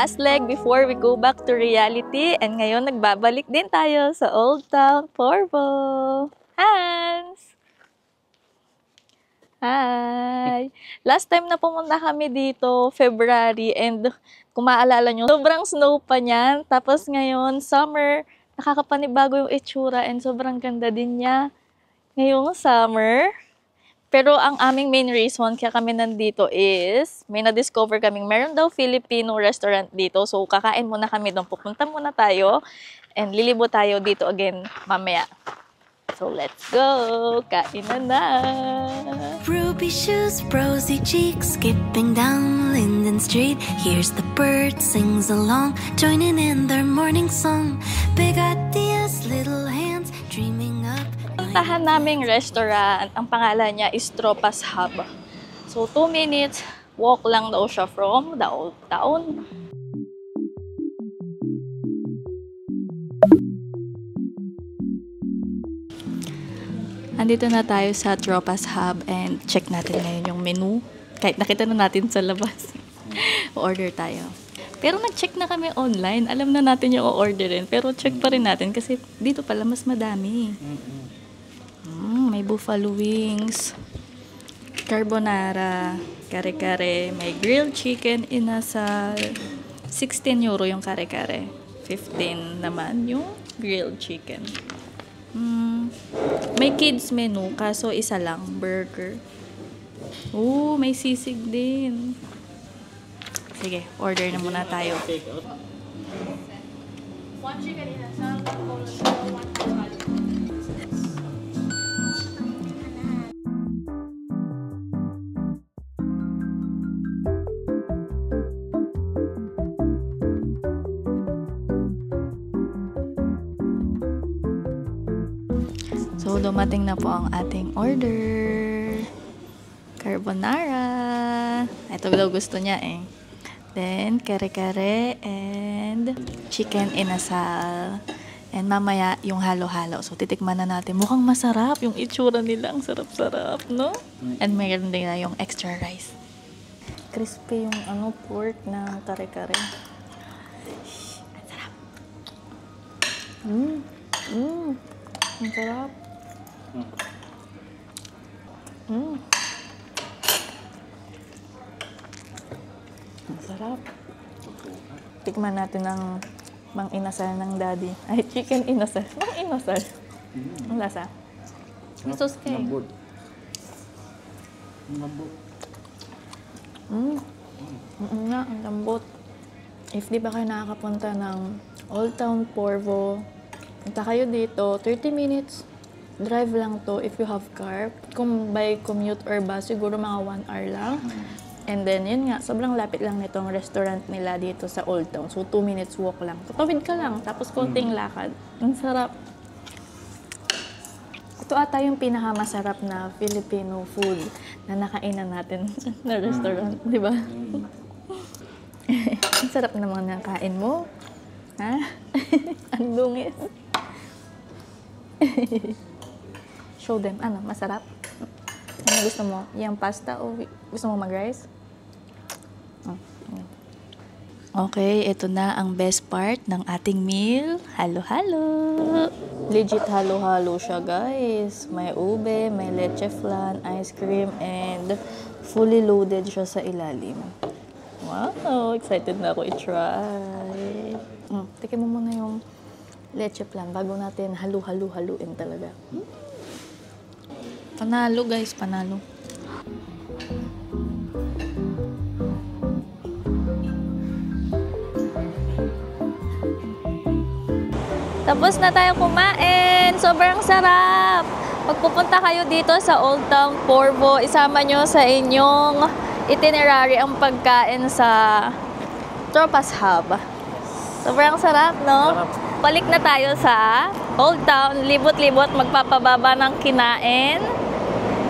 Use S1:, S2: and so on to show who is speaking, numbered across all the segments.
S1: last leg before we go back to reality. And ngayon, nagbabalik din tayo sa Old Town Porvo. Hans! Hi! Last time na pumunta kami dito, February, and kung maalala nyo, sobrang snow pa niyan. Tapos ngayon, summer, nakakapanibago yung itsura and sobrang ganda din niya ngayong summer. Pero ang aming main reason kaya kami nandito is may na-discover kaming meron daw Filipino restaurant dito. So kakain muna kami doon. Pupunta muna tayo and lilibo tayo dito again mamaya. So let's go! Kain na!
S2: Ruby shoes, rosy cheeks, skipping down Linden Street. Here's the bird sings along, joining in their morning song. Big ideas, little hands, dreaming up.
S1: Puntahan naming restaurant, ang pangalan niya is Tropas Hub. So 2 minutes walk lang daw siya from the Old Town. Andito na tayo sa Tropas Hub and check natin ngayon yung menu. Kahit nakita na natin sa labas. Order tayo. Pero nag-check na kami online. Alam na natin yung o-orderin. Pero check pa rin natin kasi dito pala mas madami. May buffalo wings, carbonara, kare-kare, may grilled chicken, inasal. 16 euro yung kare-kare. 15 naman yung grilled chicken. May kids menu, kaso isa lang, burger. May sisig din. Sige, order na muna tayo. So, dumating na po ang ating order. Carbonara. Ito daw gusto niya eh. Then, kare-kare and chicken inasal. And mamaya, yung halo-halo. So, titikman na natin. Mukhang masarap yung itsura nila. Ang sarap-sarap, no? And mayroon din na yung extra rice. Crispy yung pork na kare-kare. Ang sarap. Ang sarap. Ang sarap. Tikman natin ang mang inasal ng daddy. Ay, chicken inasal. Mang inasal. Ang lasa. Ang sauce kay.
S3: Lambot. Lambot.
S1: Ang lambot. If di ba kayo nakakapunta ng Old Town Porvo, punta kayo dito, 30 minutes. Drive lang to if you have car. Kung by commute or bus, siguro mga 1 hour lang. And then, yun nga, sobrang lapit lang nitong restaurant nila dito sa Old Town. So, 2 minutes walk lang. Tatawid ka lang, tapos konting lakad. Ang sarap. Ito ata yung pinakamasarap na Filipino food na nakainan natin na restaurant, di ba? Ang sarap naman ng kain mo. Ha? Ang dungis. Show them. Ano? Masarap? Ano gusto mo? Yung pasta o gusto mo mag-rice? Okay, ito na ang best part ng ating meal. Halo-halo! Legit halo-halo siya, guys. May ube, may leche flan, ice cream, and fully loaded siya sa ilalim. Wow! Excited na ako i-try. Tikin mo muna yung leche flan bago natin halu-halu-haluin talaga. Panalo guys, panalo. Tapos na tayo kumain. Sobrang sarap. Pagpupunta kayo dito sa Old Town Porvo, isama nyo sa inyong itinerary ang pagkain sa Tropas Hub. Sobrang sarap, no? Balik na tayo sa Old Town, libot-libot, magpapababa ng kinain.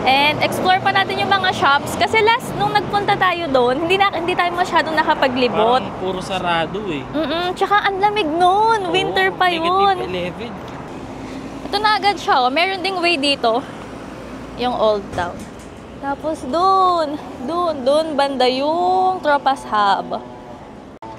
S1: And explore pa natin yung mga shops. Kasi last, nung nagpunta tayo doon, hindi tayo masyadong nakapaglibot.
S3: Parang puro sarado eh.
S1: Tsaka ang lamig noon. Winter pa yun.
S3: -11.
S1: Ito na agad siya. Meron ding way dito. Yung Old Town. Tapos doon banda yung Tropas Hub.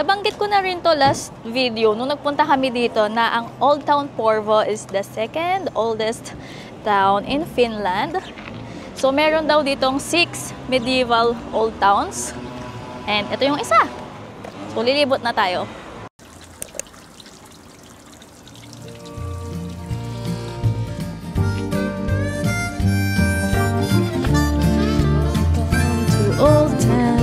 S1: Nabanggit ko na rin to last video nung nagpunta kami dito na ang Old Town Porvoo is the second oldest town in Finland. So meron daw ditong 6 medieval old towns. And ito yung isa. So lilibot na tayo. Old Town.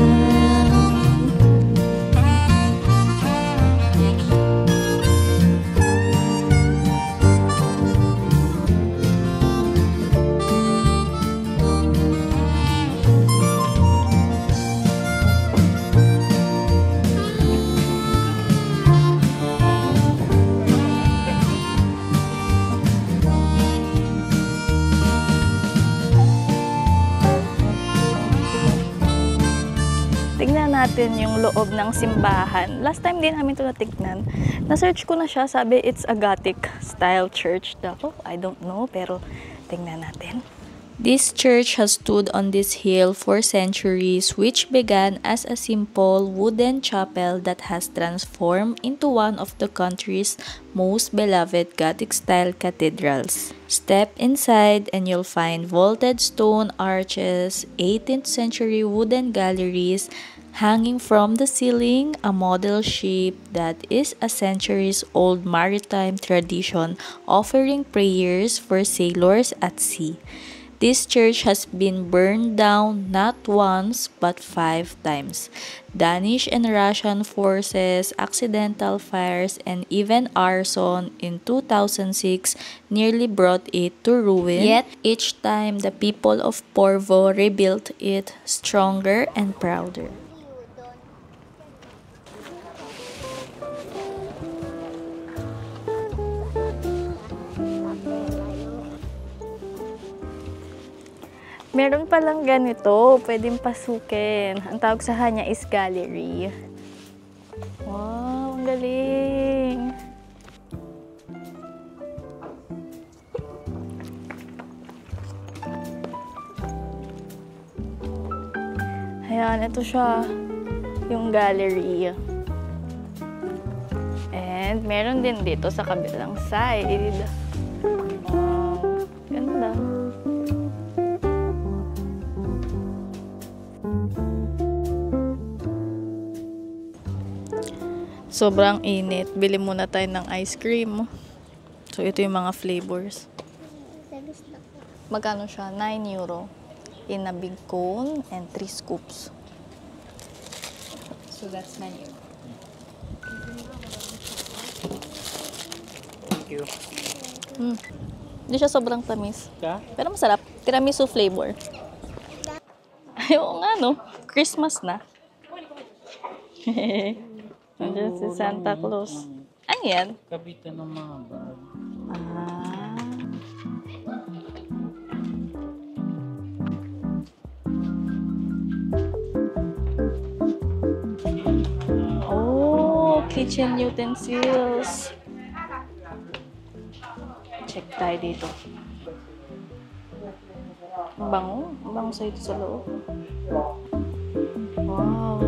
S1: Tingnan natin yung loob ng simbahan. Last time din namin ito natignan. Na-search ko na siya, sabi it's a Gothic style church. Dako, I don't know, pero tingnan natin. This church has stood on this hill for centuries, which began as a simple wooden chapel that has transformed into one of the country's most beloved Gothic-style cathedrals. Step inside and you'll find vaulted stone arches, 18th century wooden galleries hanging from the ceiling, a model ship that is a centuries-old maritime tradition offering prayers for sailors at sea. This church has been burned down not once but 5 times. Danish and Russian forces, accidental fires, and even arson in 2006 nearly brought it to ruin. Yet each time the people of Porvoo rebuilt it stronger and prouder. Meron palang ganito, pwedeng pasukin. Ang tawag sa kanya is gallery. Wow, ang galing! Ayan, ito siya, yung gallery. And meron din dito sa kabilang side. Wow, ganda. Sobrang init. Bili muna tayo ng ice cream. So, ito yung mga flavors. Magkano siya? 9 euro. In a big cone and 3 scoops.
S3: So, that's 9 euro. Thank you.
S1: Hindi siya sobrang tamis.
S3: Yeah?
S1: Pero masarap. Tiramisu flavor. Ayaw nga, no? Christmas na. Nandiyan si Santa Claus. Ano yan?
S3: Kabitan ng mga bag.
S1: Oh, kitchen utensils. Check tayo dito. Ang bango. Ang bango sa ito sa loob. Wow.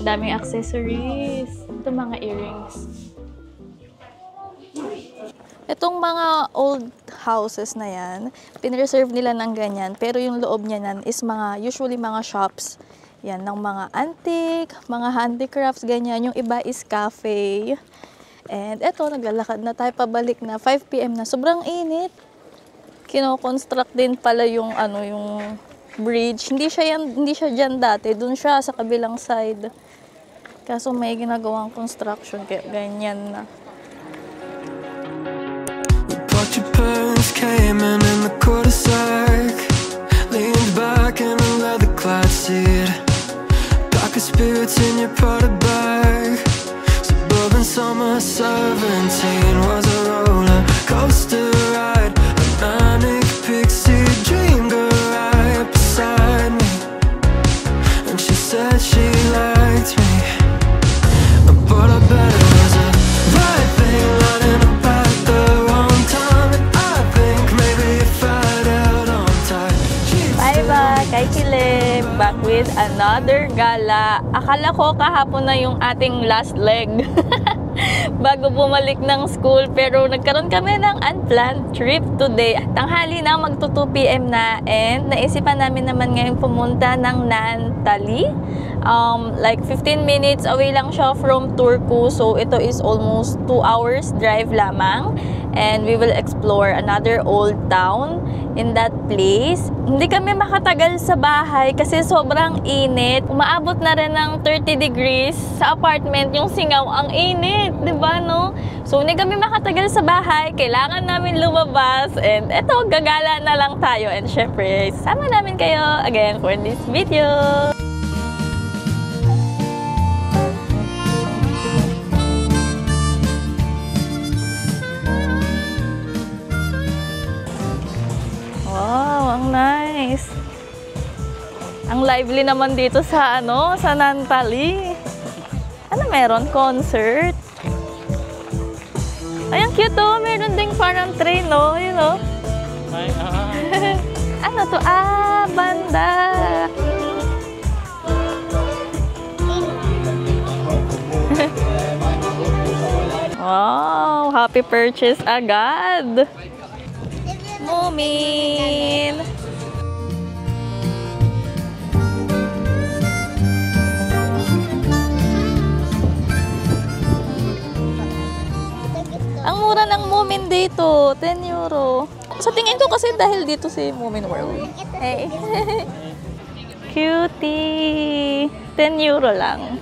S1: Daming accessories. Ito mga earrings. Itong mga old houses na yan, pinreserve nila ng ganyan. Pero yung loob niya nan is usually mga shops. Yan, ng mga antique, mga handicrafts, ganyan. Yung iba is cafe. And eto, naglalakad na tayo pabalik na 5 PM na. Sobrang init. Kino-construct din pala yung yung bridge. Hindi siya diyan dati. Doon siya sa kabilang side. Kaso may ginagawang construction kaya ganyan na.
S4: But your parents came in the cul-de-sac, leaned back in a leather-clad seat, pack of spirits in your potted bag.
S1: with another gala. Akala ko kahapon na yung ating last leg bago bumalik ng school, pero nagkaroon kami ng unplanned trip today. Tanghali na, magto 2 PM na, and naisipan namin naman ngayon pumunta ng Nantali. Like 15 minutes away lang siya from Turku, so ito is almost 2 hours drive lamang, and we will explore another old town in that place. Hindi kami makatagal sa bahay kasi sobrang init. Umaabot na rin ng 30 degrees sa apartment, yung singaw, ang init, di ba, no? So hindi kami makatagal sa bahay, kailangan namin lumabas, and eto, gagala na lang tayo, and syempre sama namin kayo again for this video. Wow, ang nice. Ang lively naman dito sa sa Nantali. Ano meron? Concert. Ay, ang cute, oh. Meron ding parang train, no? You know? Ano to? Ah, banda. Wow, happy purchase agad. Mumin! Ang mura ng Mumin dito, 10 euro. Sa tingin ko kasi dahil dito si Mumin World. Hey. Cutie! 10 euro lang.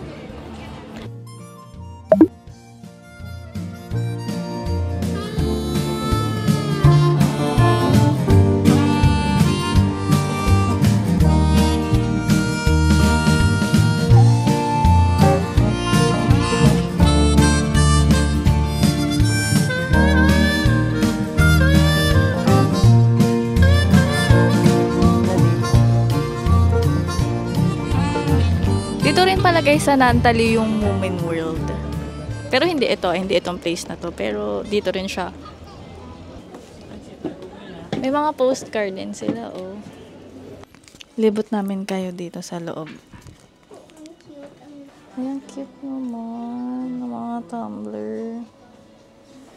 S1: Dito rin palagay sa Nantali yung Mumin World. Pero hindi itong place na to. Pero dito rin siya. May mga postcard din sila, oh. Libot namin kayo dito sa loob. Ayan, cute naman. Ng mga tumbler.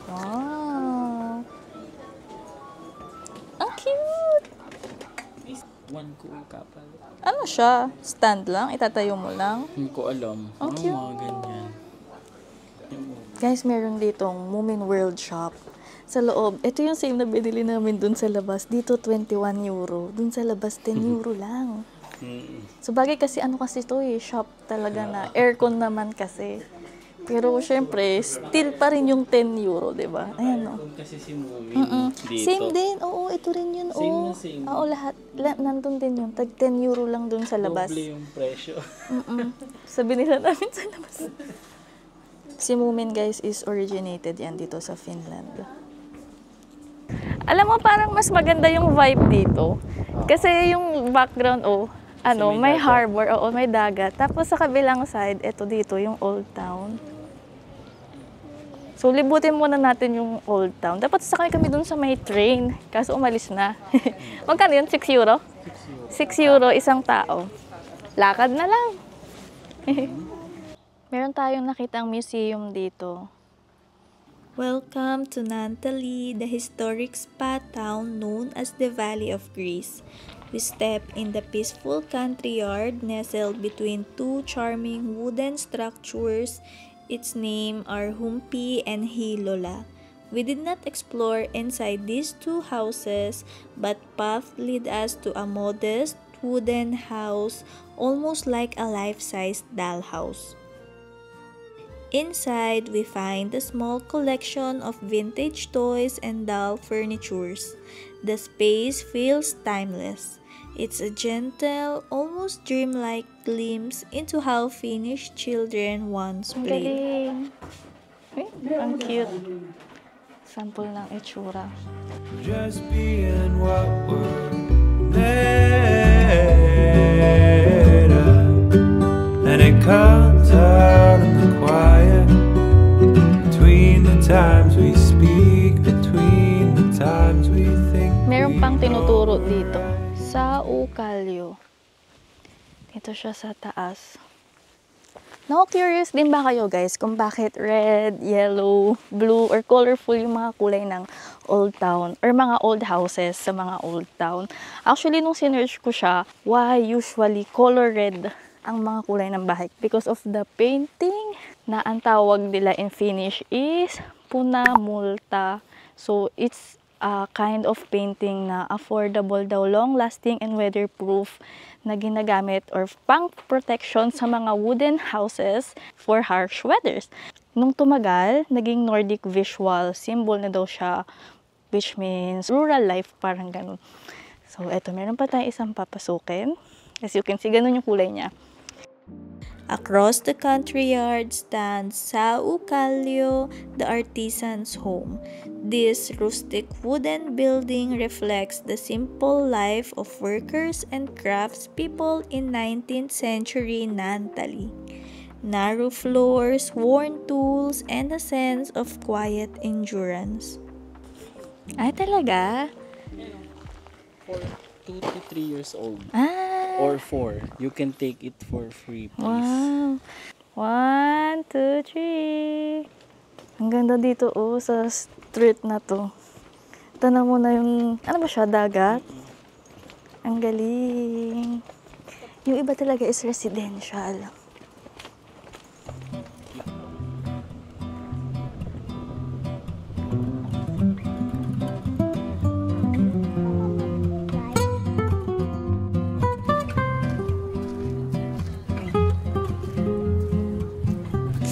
S1: Wow! Ang cute!
S3: One cool couple.
S1: Ano siya? Stand lang? Itatayo mo lang?
S3: Hindi ko alam.
S1: Ang
S3: Ano
S1: cute.
S3: mga ganyan.
S1: Guys, meron ditong Mumin World Shop sa loob. Ito yung same na binili namin dun sa labas. Dito, 21 euro. Dun sa labas, 10 euro lang. So, bagay kasi ano kasi ito shop talaga na. Aircon naman kasi. Pero, syempre, still pa rin yung 10 euro, diba? Ayan, no?
S3: Kasi si Mumin dito.
S1: Same din. Oo, ito rin yun.
S3: Same
S1: Oo,
S3: na same.
S1: Oo, lahat. Nandun din yun. Tag 10 euro lang dun sa labas.
S3: Doble yung presyo.
S1: Sabi nila namin sa labas. Si Mumin, guys, is originated yan dito sa Finland. Alam mo, parang mas maganda yung vibe dito. Kasi yung background, may harbor, may dagat. Tapos sa kabilang side, eto dito, yung old town. So, libutin muna natin yung old town. Dapat sakay kami dun sa may train. Kaso umalis na. Magkano yun? 6 euro? 6 euro isang tao. Lakad na lang. Meron tayong nakitang museum dito. Welcome to Nantali, the historic spa town known as the Valley of Greece. We step in the peaceful country yard nestled between two charming wooden structures. Its name are Humpi and Hilola. We did not explore inside these two houses, but path led us to a modest wooden house, almost like a life-size dollhouse. Inside, we find a small collection of vintage toys and doll furnitures. The space feels timeless. It's a gentle, almost dreamlike glimpse into how Finnish children once played. Ang cute. Sample ng itsura.
S4: Just being what we're made of, and it comes out in the quiet between the times we speak, between the times we think.
S1: Meron pang tinuturo dito sa Ukalyo. Ito siya sa taas. Curious din ba kayo guys kung bakit red, yellow, blue, or colorful yung mga kulay ng old town or mga old houses sa mga old town? Actually, nung sinearch ko siya, why usually color red ang mga kulay ng bahay? Because of the painting na ang tawag nila in Finnish is puna multa. So, it's a kind of painting na affordable daw, long-lasting and weatherproof na ginagamit or pang protection sa mga wooden houses for harsh weathers. Nung tumagal, naging Nordic visual symbol na daw siya, which means rural life, parang ganun. So, eto, meron pa tayong isang papasukin. As you can see, ganun yung kulay niya.
S5: Across the country yard stands Sau Kallio, the artisan's home. This rustic wooden building reflects the simple life of workers and craftspeople in 19th century Naantali. Narrow floors, worn tools, and a sense of quiet endurance.
S1: Ay, talaga?
S3: For 2 to 3 years old.
S1: Ah,
S3: Or 4. You can take it for free, please.
S1: wow. 1, 2, 3. Ang ganda dito, sa street na to. Tanong mo na yung, ano ba siya, dagat? Ang galing. Yung iba talaga is residential.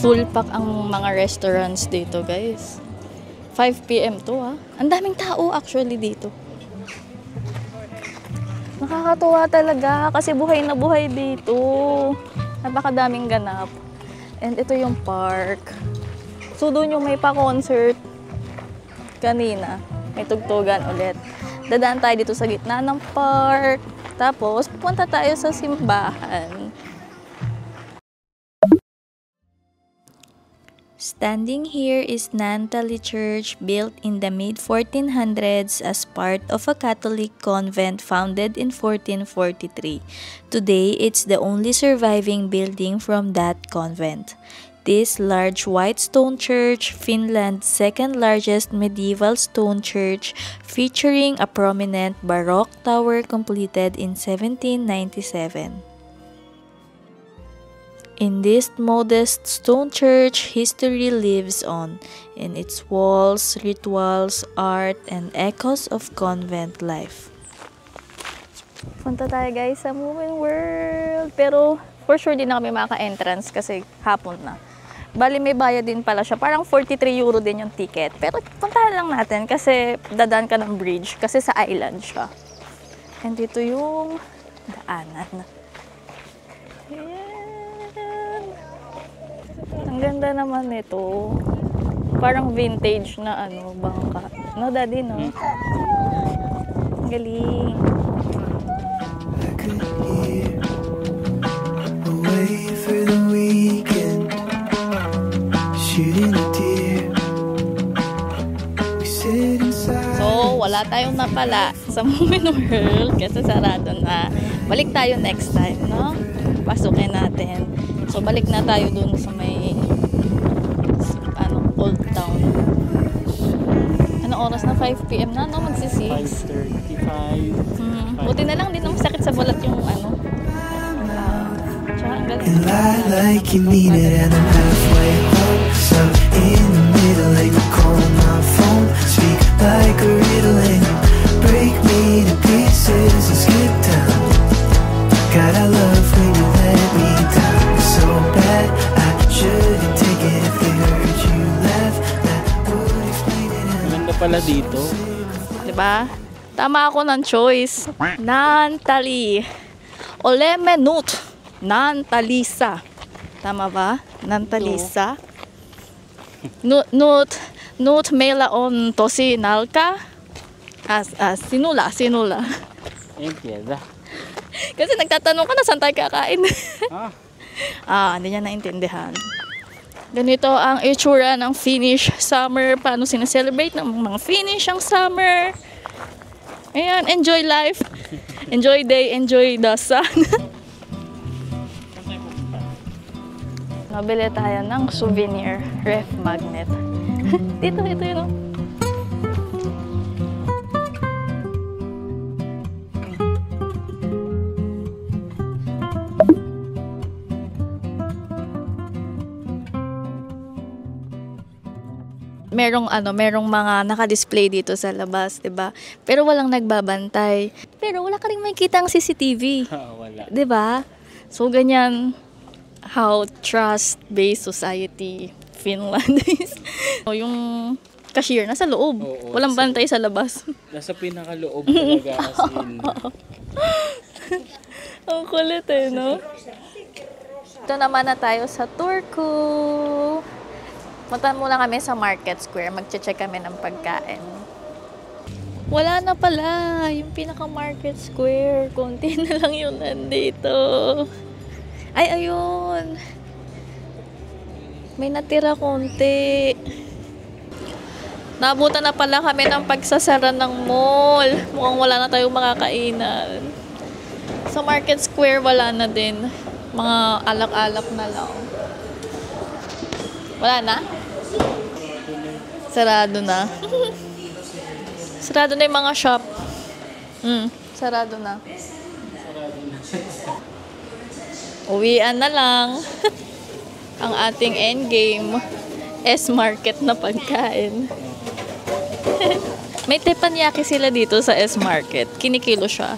S1: Full pack ang mga restaurants dito, guys. 5 PM to, Ang daming tao actually dito. Nakakatuwa talaga kasi buhay na buhay dito. Napakadaming ganap. And ito yung park. So, doon yung may pa-concert kanina. May tugtugan ulit. Dadaan tayo dito sa gitna ng park. Tapos, pupunta tayo sa simbahan.
S5: Standing here is Naantali Church, built in the mid-1400s as part of a Catholic convent founded in 1443. Today, it's the only surviving building from that convent. This large white stone church, Finland's second largest medieval stone church, featuring a prominent Baroque tower completed in 1797. In this modest stone church, history lives on, in its walls, rituals, art, and echoes of convent life.
S1: Punta tayo guys sa Moving World. Pero for sure din na kami maka-entrance kasi hapon na. Bali may bayad din pala siya. Parang 43 euro din yung ticket. Pero puntahan lang natin kasi dadaan ka ng bridge kasi sa island siya. And dito yung daanan. Ayan. Ang ganda naman nito. Parang vintage na bangka. No, daddy, no? Ang galing.
S4: I could hear a wait for the weekend, shooting a deer. We sit inside.
S1: So, wala tayong napala sa Moving World kasi sarado na. Balik tayo next time, no? Pasukin natin. So, balik na tayo dun sa may Old Town. Anong oras na? 5 PM na, no? Magsi-6.
S3: 5:35.
S1: Buti na lang, din naman sakit sa balat yung tsaka ang galing.
S4: And lie like you mean it, and I'm halfway home. So in the middle, like you call my phone. Speak like a riddle and break me to pieces and skip town. God, I love when you let me down. It's so bad, I shouldn't take it if they heard you laugh. That would explain it.
S3: Maganda pala dito.
S1: Diba? Tama ako ng choice. Naantali. Olemme nut. Naantalisa. Tama ba? Naantalisa. Nut mela on tosinalka. Sinula.
S3: Ayun, piyada.
S1: Kasi nagtatanong ka na saan tayo kakain.
S3: Ah,
S1: Hindi niya naintindihan. Ganito ang itsura ng Finnish summer. Paano sineselebrate ng mga Finnish ang summer. Ayan, enjoy life. Enjoy day, enjoy the sun. Mabili tayo ng souvenir ref magnet. Ito yun. Oh. Merong mga naka-display dito sa labas, 'di ba? Pero walang nagbabantay. Pero wala ka ring makikita ang CCTV.
S3: Wala.
S1: 'Di ba? So ganyan how trust-based society Finland is. So, yung cashier nasa loob.
S3: Oo,
S1: Walang bantay sa labas.
S3: Nasa pinakaloob talaga as in.
S1: Ang kulit no? Ito naman na tayo sa Turku. Punta muna kami sa Market Square. Magche-check kami ng pagkain. Wala na pala yung pinaka-Market Square. Konti na lang yun nandito. Ay, ayun. May natira konti. Nabutan na pala kami ng pagsasara ng mall. Mukhang wala na tayong makakainan. Sa Market Square, wala na din. Mga alak-alak na lang. Wala na? Sarado na. Sarado na yung mga shop. Sarado na. Uwian na lang. Ang ating endgame. S-Market na pagkain. May teppanyaki sila dito sa S-Market. Kinikilo siya.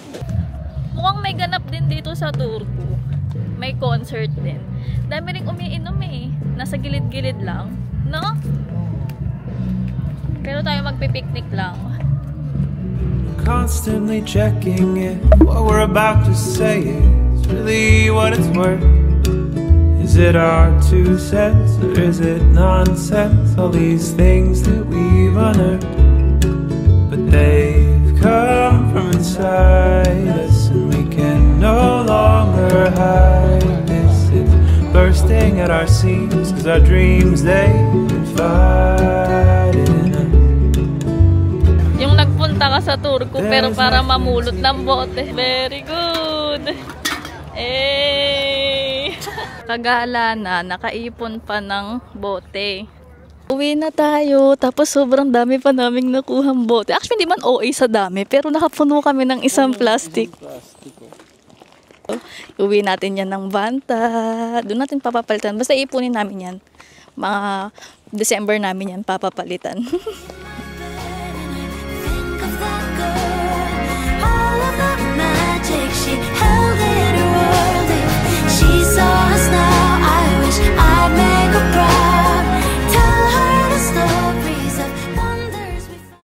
S1: Mukhang may ganap din dito sa Turku. May concert din. Dami ring umiinom eh. Nasa gilid-gilid lang. No? Pero tayo magpipiknik lang.
S4: Constantly checking if what we're about to say is really what it's worth. Is it our 2 cents or is it nonsense? All these things that we've unearthed, but they've come from inside us and we can no longer hide this. It's bursting at our seams 'cause our dreams they've been fighting us.
S1: Yung nagpunta ka sa Turku pero para mamulot ng bote. Very good. Kagala na, nakaipon pa ng bote. Uwi na tayo, tapos sobrang dami pa naming nakuhang bote. Actually, hindi man OA sa dami, pero nakapuno kami ng isang plastic. Uwi natin yan ng Banta. Doon natin papapalitan. Basta ipunin namin yan. Mga December namin yan papapalitan.